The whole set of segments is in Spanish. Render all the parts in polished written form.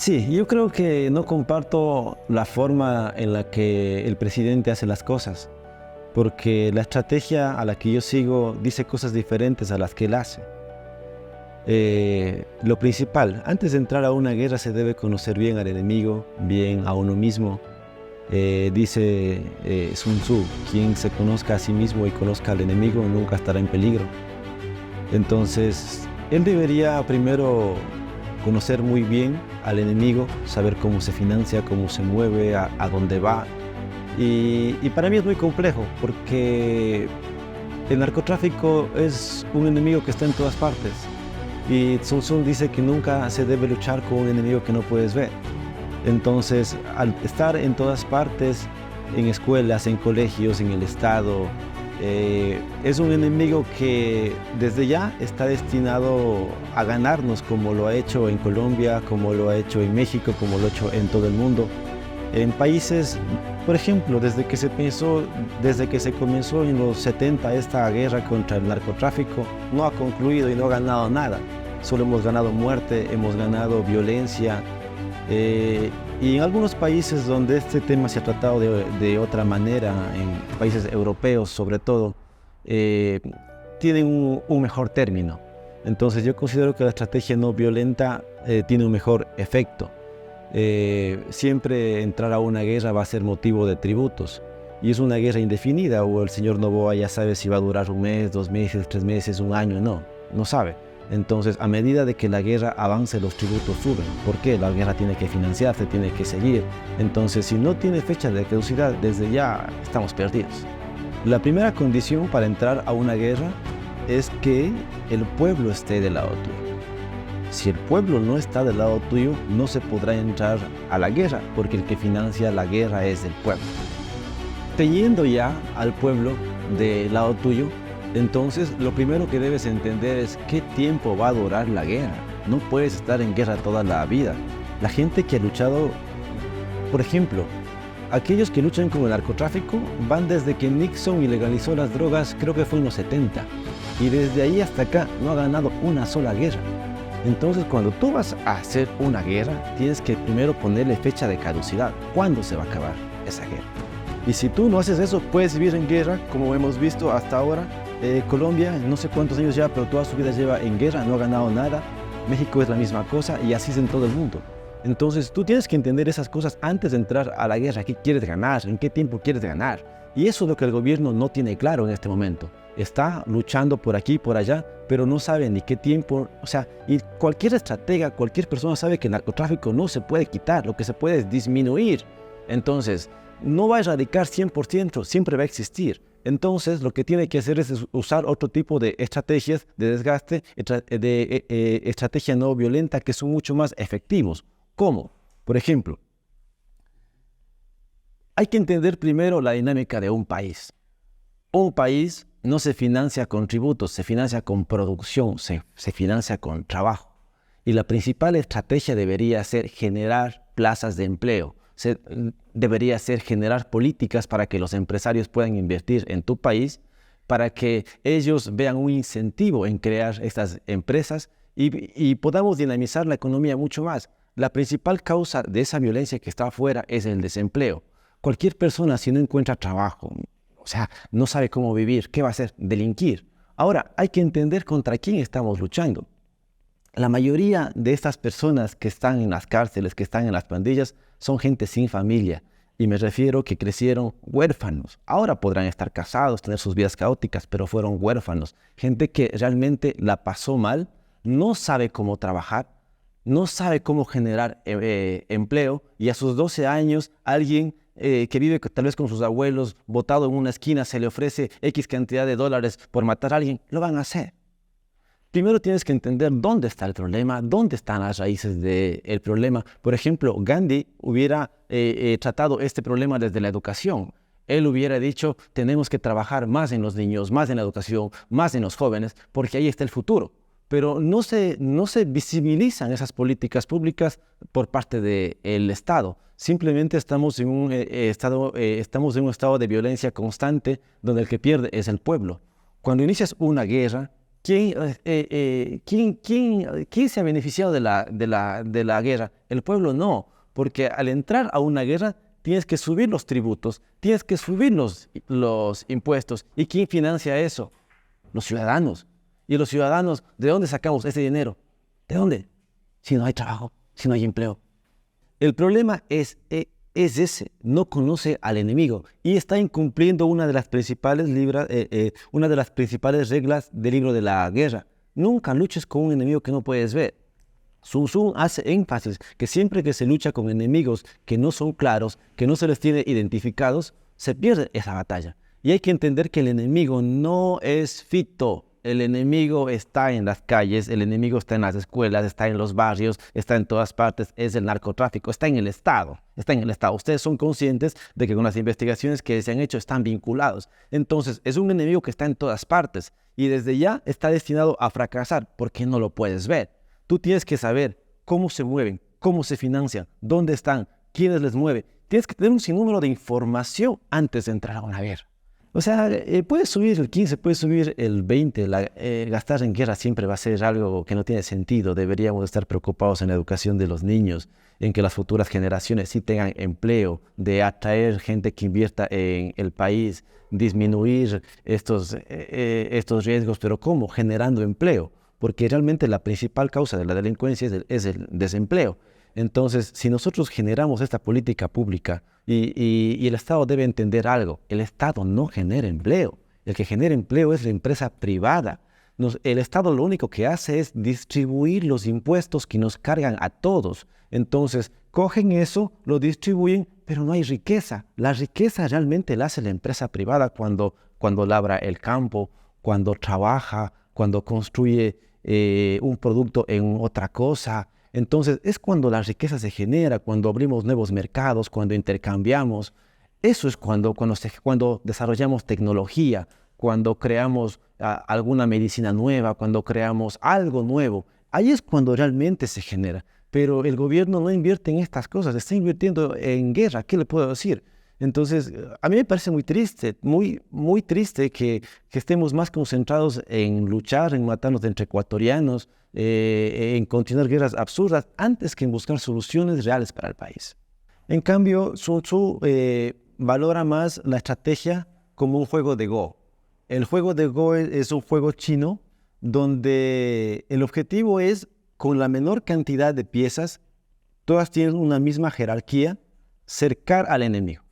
Sí, yo creo que no comparto la forma en la que el presidente hace las cosas, porque la estrategia a la que yo sigo dice cosas diferentes a las que él hace. Lo principal, antes de entrar a una guerra se debe conocer bien al enemigo, bien a uno mismo. Dice Sun Tzu, quien se conozca a sí mismo y conozca al enemigo nunca estará en peligro. Entonces, él debería primero conocer muy bien al enemigo, saber cómo se financia, cómo se mueve, a dónde va. Y para mí es muy complejo, porque el narcotráfico es un enemigo que está en todas partes. Y Sun Tzu dice que nunca se debe luchar con un enemigo que no puedes ver. Entonces, al estar en todas partes, en escuelas, en colegios, en el Estado, es un enemigo que desde ya está destinado a ganarnos, como lo ha hecho en Colombia, como lo ha hecho en México, como lo ha hecho en todo el mundo. En países, por ejemplo, desde que se comenzó en los 70 esta guerra contra el narcotráfico, no ha concluido y no ha ganado nada. Solo hemos ganado muerte, hemos ganado violencia. Y en algunos países donde este tema se ha tratado de otra manera, en países europeos sobre todo, tienen un mejor término. Entonces yo considero que la estrategia no violenta tiene un mejor efecto. Siempre entrar a una guerra va a ser motivo de tributos, y es una guerra indefinida, o el señor Noboa ya sabe si va a durar un mes, 2 meses, 3 meses, un año, no sabe. Entonces, a medida de que la guerra avance, los tributos suben. ¿Por qué? La guerra tiene que financiarse, tiene que seguir. Entonces, si no tiene fecha de caducidad, desde ya estamos perdidos. La primera condición para entrar a una guerra es que el pueblo esté del lado tuyo. Si el pueblo no está del lado tuyo, no se podrá entrar a la guerra, porque el que financia la guerra es el pueblo. Teniendo ya al pueblo del lado tuyo, entonces lo primero que debes entender es qué tiempo va a durar la guerra. No puedes estar en guerra toda la vida. La gente que ha luchado, por ejemplo, aquellos que luchan con el narcotráfico van desde que Nixon ilegalizó las drogas, creo que fue en los 70, y desde ahí hasta acá no ha ganado una sola guerra. Entonces, cuando tú vas a hacer una guerra, tienes que primero ponerle fecha de caducidad. ¿Cuándo se va a acabar esa guerra? Y si tú no haces eso, puedes vivir en guerra, como hemos visto hasta ahora. Colombia, no sé cuántos años ya, pero toda su vida lleva en guerra, no ha ganado nada. México es la misma cosa, y así es en todo el mundo. Entonces, tú tienes que entender esas cosas antes de entrar a la guerra. ¿Qué quieres ganar? ¿En qué tiempo quieres ganar? Y eso es lo que el gobierno no tiene claro en este momento. Está luchando por aquí y por allá, pero no sabe ni qué tiempo. O sea, y cualquier estratega, cualquier persona sabe que el narcotráfico no se puede quitar, lo que se puede es disminuir. Entonces, no va a erradicar 100%, siempre va a existir. Entonces, lo que tiene que hacer es usar otro tipo de estrategias de desgaste, estrategia no violenta, que son mucho más efectivos. ¿Cómo? Por ejemplo, hay que entender primero la dinámica de un país. Un país no se financia con tributos, se financia con producción, se financia con trabajo. Y la principal estrategia debería ser generar plazas de empleo. Debería ser generar políticas para que los empresarios puedan invertir en tu país, para que ellos vean un incentivo en crear estas empresas y podamos dinamizar la economía mucho más. La principal causa de esa violencia que está afuera es el desempleo. Cualquier persona, si no encuentra trabajo, o sea, no sabe cómo vivir, ¿qué va a hacer? Delinquir. Ahora, hay que entender contra quién estamos luchando. La mayoría de estas personas que están en las cárceles, que están en las pandillas, son gente sin familia. Y me refiero que crecieron huérfanos. Ahora podrán estar casados, tener sus vidas caóticas, pero fueron huérfanos. Gente que realmente la pasó mal, no sabe cómo trabajar, no sabe cómo generar empleo, y a sus 12 años alguien que vive tal vez con sus abuelos, botado en una esquina, se le ofrece X cantidad de dólares por matar a alguien, lo van a hacer. Primero tienes que entender dónde está el problema, dónde están las raíces del problema. Por ejemplo, Gandhi hubiera tratado este problema desde la educación. Él hubiera dicho, tenemos que trabajar más en los niños, más en la educación, más en los jóvenes, porque ahí está el futuro. Pero no se visibilizan esas políticas públicas por parte del Estado. Simplemente estamos en un estado de violencia constante, donde el que pierde es el pueblo. Cuando inicias una guerra, ¿Quién se ha beneficiado de la guerra? El pueblo no, porque al entrar a una guerra tienes que subir los tributos, tienes que subir los impuestos. ¿Y quién financia eso? Los ciudadanos. ¿Y los ciudadanos, de dónde sacamos ese dinero? ¿De dónde? Si no hay trabajo, si no hay empleo. El problema es ese, no conoce al enemigo y está incumpliendo una de las principales reglas del libro de la guerra. Nunca luches con un enemigo que no puedes ver. Sun Tzu hace énfasis que siempre que se lucha con enemigos que no son claros, que no se les tiene identificados, se pierde esa batalla. Y hay que entender que el enemigo no es fito. El enemigo está en las calles, el enemigo está en las escuelas, está en los barrios, está en todas partes, es el narcotráfico, está en el Estado, está en el Estado. Ustedes son conscientes de que con las investigaciones que se han hecho están vinculados. Entonces, es un enemigo que está en todas partes y desde ya está destinado a fracasar porque no lo puedes ver. Tú tienes que saber cómo se mueven, cómo se financian, dónde están, quiénes les mueven. Tienes que tener un sinnúmero de información antes de entrar a una guerra. O sea, puedes subir el 15, puedes subir el 20, gastar en guerra siempre va a ser algo que no tiene sentido. Deberíamos estar preocupados en la educación de los niños, en que las futuras generaciones sí tengan empleo, de atraer gente que invierta en el país, disminuir estos riesgos, pero ¿cómo? Generando empleo, porque realmente la principal causa de la delincuencia es el desempleo. Entonces, si nosotros generamos esta política pública y el Estado debe entender algo, el Estado no genera empleo, el que genera empleo es la empresa privada. El Estado lo único que hace es distribuir los impuestos que nos cargan a todos. Entonces, cogen eso, lo distribuyen, pero no hay riqueza. La riqueza realmente la hace la empresa privada cuando labra el campo, cuando trabaja, cuando construye un producto en otra cosa. Entonces, es cuando la riqueza se genera, cuando abrimos nuevos mercados, cuando intercambiamos. Eso es cuando desarrollamos tecnología, cuando creamos alguna medicina nueva, cuando creamos algo nuevo. Ahí es cuando realmente se genera. Pero el gobierno no invierte en estas cosas, está invirtiendo en guerra. ¿Qué le puedo decir? Entonces, a mí me parece muy triste, muy triste que estemos más concentrados en luchar, en matarnos entre ecuatorianos, en continuar guerras absurdas, antes que en buscar soluciones reales para el país. En cambio, Sun Tzu valora más la estrategia como un juego de Go. El juego de Go es un juego chino donde el objetivo es, con la menor cantidad de piezas, todas tienen una misma jerarquía, cercar al enemigo.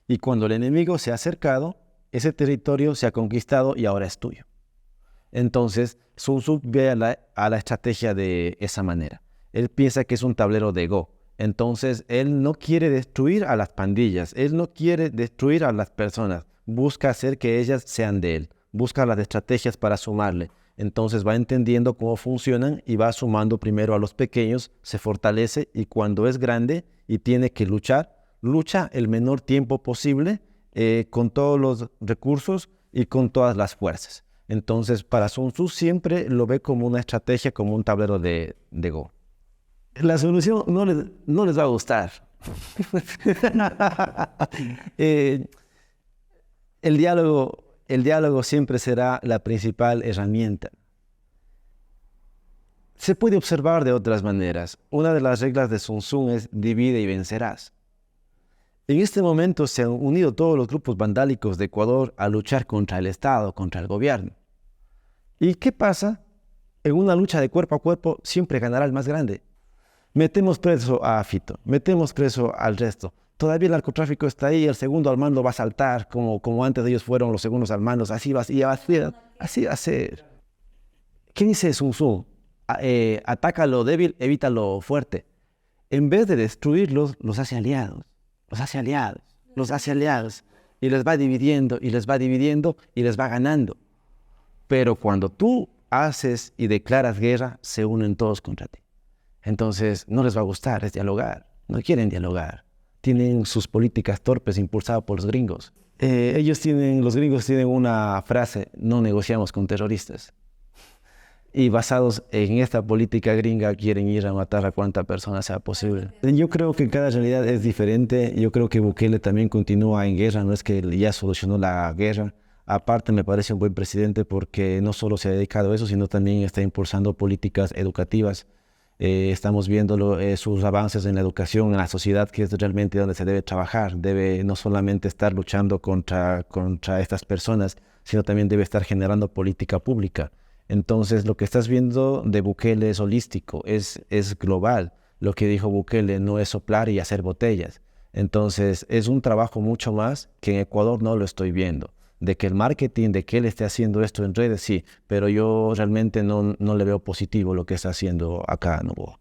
Y cuando el enemigo se ha acercado, ese territorio se ha conquistado y ahora es tuyo. Entonces, Sun Tzu ve a la estrategia de esa manera. Él piensa que es un tablero de Go. Entonces, él no quiere destruir a las pandillas, él no quiere destruir a las personas. Busca hacer que ellas sean de él. Busca las estrategias para sumarle. Entonces va entendiendo cómo funcionan y va sumando primero a los pequeños, se fortalece y cuando es grande y tiene que luchar, lucha el menor tiempo posible con todos los recursos y con todas las fuerzas. Entonces, para Sun Tzu siempre lo ve como una estrategia, como un tablero de Go. La solución no les va a gustar. El diálogo siempre será la principal herramienta. Se puede observar de otras maneras. Una de las reglas de Sun Tzu es divide y vencerás. En este momento se han unido todos los grupos vandálicos de Ecuador a luchar contra el Estado, contra el gobierno. ¿Y qué pasa? En una lucha de cuerpo a cuerpo siempre ganará el más grande. Metemos preso a Fito, metemos preso al resto. Todavía el narcotráfico está ahí, el segundo al mando va a saltar, como antes de ellos fueron los segundos al mando, así va a ser. ¿Qué dice Sun Tzu? Ataca lo débil, evita lo fuerte. En vez de destruirlos, los hace aliados. Y les va dividiendo, y les va ganando. Pero cuando tú haces y declaras guerra, se unen todos contra ti. Entonces, no les va a gustar, es dialogar. No quieren dialogar. Tienen sus políticas torpes impulsadas por los gringos. Los gringos tienen una frase: no negociamos con terroristas. Y basados en esta política gringa quieren ir a matar a cuanta persona sea posible. Yo creo que cada realidad es diferente. Yo creo que Bukele también continúa en guerra. No es que ya solucionó la guerra. Aparte, me parece un buen presidente porque no solo se ha dedicado a eso, sino también está impulsando políticas educativas. Estamos viendo sus avances en la educación, en la sociedad, que es realmente donde se debe trabajar. Debe no solamente estar luchando contra estas personas, sino también debe estar generando política pública. Entonces, lo que estás viendo de Bukele es holístico, es global. Lo que dijo Bukele no es soplar y hacer botellas. Entonces, es un trabajo mucho más que en Ecuador no lo estoy viendo. De que el marketing, de que él esté haciendo esto en redes, sí, pero yo realmente no le veo positivo lo que está haciendo acá, ¿no?